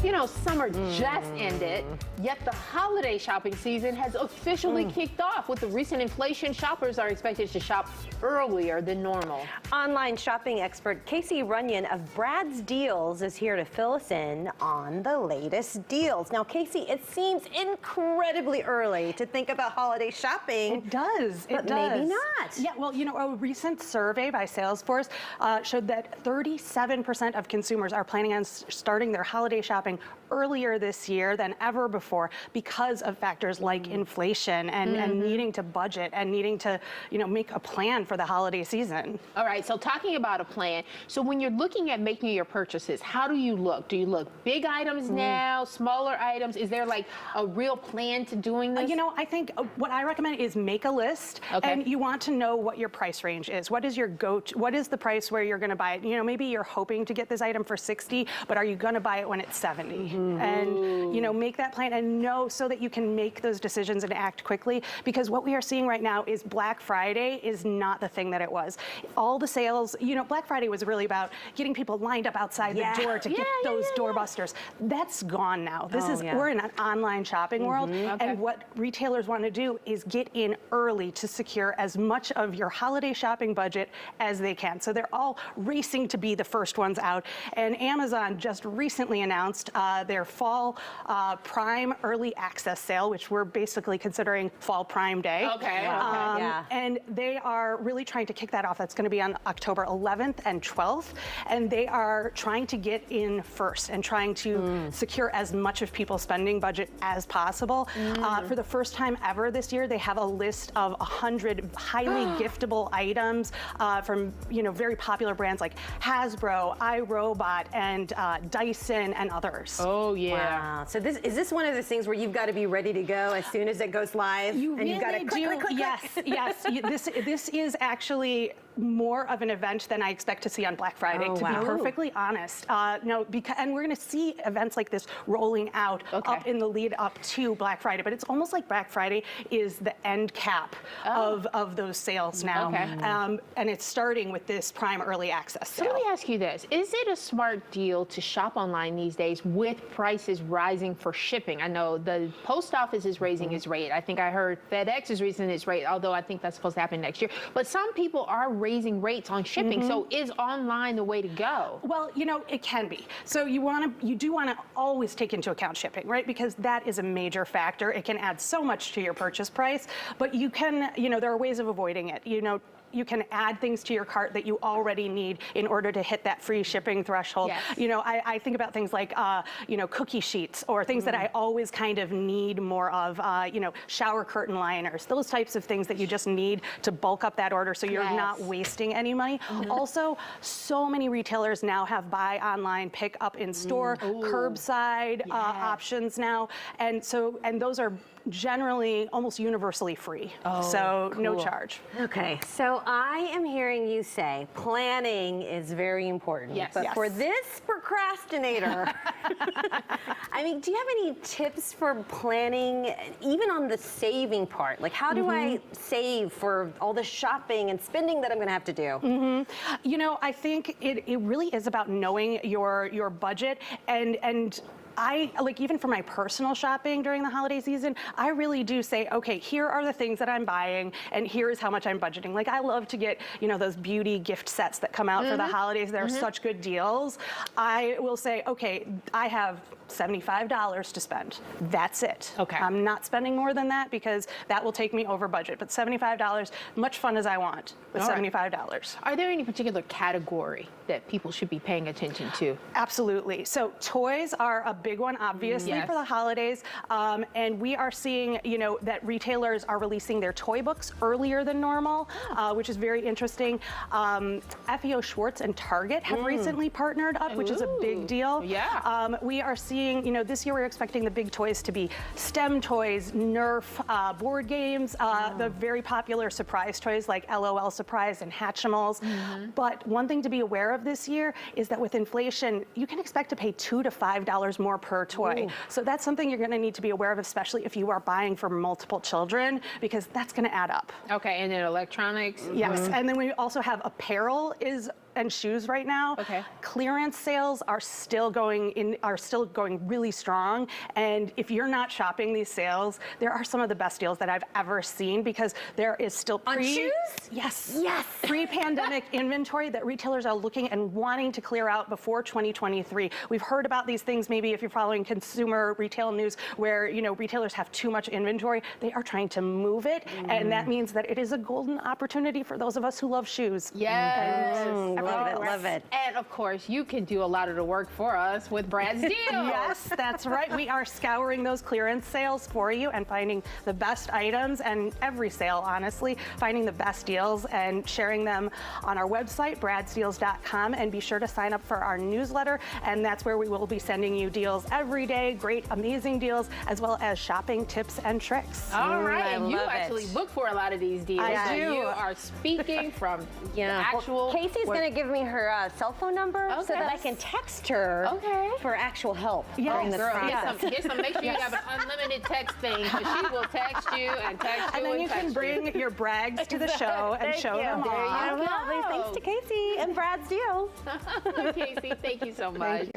You know, summer just ended, yet the holiday shopping season has officially kicked off. With the recent inflation, shoppers are expected to shop earlier than normal. Online shopping expert Casey Runyon of Brad's Deals is here to fill us in on the latest deals. Now, Casey, it seems incredibly early to think about holiday shopping. It does. But maybe not. Yeah, well, you know, a recent survey by Salesforce showed that 37% of consumers are planning on starting their holiday shopping earlier this year than ever before because of factors like inflation and needing to budget and needing to, you know, make a plan for the holiday season. All right, so talking about a plan, so when you're looking at making your purchases, how do you look? Do you look big items now, smaller items? Is there like a real plan to doing this? You know, I think what I recommend is make a list, and you want to know what your price range is. What is your go-to? What is the price where you're going to buy it? You know, maybe you're hoping to get this item for 60, but are you going to buy it when it's 70? And, you know, make that plan and know so that you can make those decisions and act quickly, because what we are seeing right now is Black Friday is not the thing that it was. All the sales, you know, Black Friday was really about getting people lined up outside the door to get those doorbusters. That's gone now. This is, we're in an online shopping world, and what retailers want to do is get in early to secure as much of your holiday shopping budget as they can. So they're all racing to be the first ones out. And Amazon just recently announced their fall Prime Early Access sale, which we're basically considering Fall Prime Day. And they are really trying to kick that off. That's going to be on October 11th and 12th. And they are trying to get in first and trying to secure as much of people's spending budget as possible. For the first time ever this year, they have a list of 100 highly giftable items from, you know, very popular brands like Hasbro, iRobot, and Dyson, and others. Oh, yeah. Wow. So is this one of those things where you've got to be ready to go as soon as it goes live? You and you've got to click. Yes. This is actually more of an event than I expect to see on Black Friday, to be perfectly honest. No, and we're going to see events like this rolling out up in the lead up to Black Friday, but it's almost like Black Friday is the end cap of those sales now. And it's starting with this Prime Early Access sale. So let me ask you this. Is it a smart deal to shop online these days with prices rising for shipping? I know the post office is raising its rate. I think I heard FedEx is raising its rate, although I think that's supposed to happen next year. But some people are raising rates on shipping. So is online the way to go? Well, you know, it can be. So you do want to always take into account shipping, right? Because that is a major factor. It can add so much to your purchase price, but you can, you know, there are ways of avoiding it. You know, you can add things to your cart that you already need in order to hit that free shipping threshold. You know, I think about things like, you know, cookie sheets or things that I always kind of need more of, you know, shower curtain liners, those types of things that you just need to bulk up that order so you're not wasting any money. Also, so many retailers now have buy online, pick up in store, curbside options now. And those are generally almost universally free. So no charge. Okay, so I am hearing you say planning is very important. But for this procrastinator, I mean, do you have any tips for planning, even on the saving part? Like, how do I save for all the shopping and spending that I'm going to have to do? You know, I think it really is about knowing your budget, and I, like, even for my personal shopping during the holiday season, I really do say, okay, here are the things that I'm buying, and here is how much I'm budgeting. Like, I love to get, you know, those beauty gift sets that come out for the holidays. They're such good deals. I will say, okay, I have $75 to spend. That's it. I'm not spending more than that because that will take me over budget. But $75, much fun as I want with $75. Are there any particular category that people should be paying attention to? Absolutely. So toys are a big one, obviously, for the holidays. And we are seeing, you know, that retailers are releasing their toy books earlier than normal, which is very interesting. FEO Schwartz and Target have recently partnered up, which is a big deal. We are seeing, you know, this year we're expecting the big toys to be STEM toys, Nerf, board games, the very popular surprise toys like LOL Surprise and Hatchimals. But one thing to be aware of this year is that with inflation, you can expect to pay $2 to $5 more more per toy. So that's something you're going to need to be aware of, especially if you are buying for multiple children, because that's going to add up. Okay, and then electronics. Yes, and then we also have apparel and shoes right now. Okay. Clearance sales are still going really strong. And if you're not shopping these sales, there are some of the best deals that I've ever seen, because there is still on shoes? Yes. Yes. Pre-pandemic inventory that retailers are looking and wanting to clear out before 2023. We've heard about these things, maybe if you're following consumer retail news, where retailers have too much inventory. They are trying to move it, and that means that it is a golden opportunity for those of us who love shoes. Yes. Love it. And of course, you can do a lot of the work for us with Brad's Deal. Yes, that's right. We are scouring those clearance sales for you and finding the best items, and every sale, honestly, finding the best deals and sharing them on our website, bradsdeals.com, and be sure to sign up for our newsletter, and that's where we will be sending you deals every day, great, amazing deals, as well as shopping tips and tricks. All right, and you love actually book for a lot of these deals. I so do. You are speaking from the actual. Well, Casey's going to give me her cell phone number so that I can text her for actual help during this process. Make sure you have an unlimited text thing, because she will text you and text you. And then you can bring your brags to the show and show them off. Thanks to Casey and Brad's Deal. Casey, thank you so much.